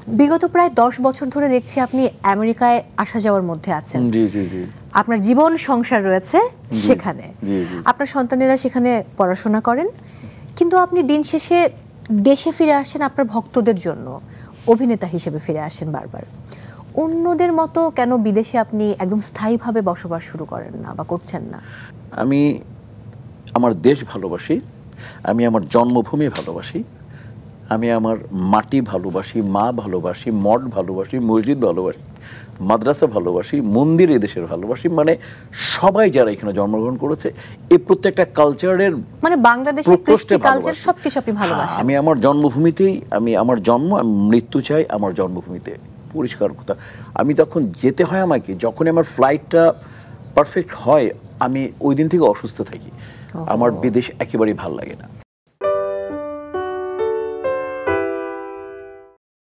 বিগত প্রায় 10 বছর ধরে দেখছি আপনি আমেরিকায় আসা যাওয়ার মধ্যে আছেন। জি জি জি। আপনার জীবন সংসার রয়েছে সেখানে, আপনার সন্তানেরা সেখানে পড়াশোনা করেন, কিন্তু আপনি দিন শেষে দেশে ফিরে আসেন আপনার ভক্তদের জন্য, অভিনেতা হিসেবে ফিরে আসেন বারবার। অন্যদের মতো কেন বিদেশে আপনি একদম স্থায়ীভাবে বসবাস শুরু করেন না বা করছেন না? আমি আমার দেশ ভালোবাসি, আমি আমার জন্মভূমি ভালোবাসি, আমি আমার মাটি ভালোবাসি, মা ভালোবাসি, মঠ ভালোবাসি, মসজিদ ভালোবাসি, মাদ্রাসা ভালোবাসি, মন্দির এদেশের ভালোবাসি। মানে সবাই যারা এখানে জন্মগ্রহণ করেছে এই প্রত্যেকটা কালচারের, মানে বাংলাদেশের কৃষ্টি কালচার সবকিছু আপনি ভালোবাসেন। আমি আমার জন্মভূমিতেই, আমি আমার জন্ম, আমি মৃত্যু চাই আমার জন্মভূমিতে, পরিষ্কার কথা। আমি তখন যেতে হয় আমাকে, যখন আমার ফ্লাইটটা পারফেক্ট হয় আমি ওই দিন থেকে অসুস্থ থাকি, আমার বিদেশ একেবারেই ভাল লাগে না।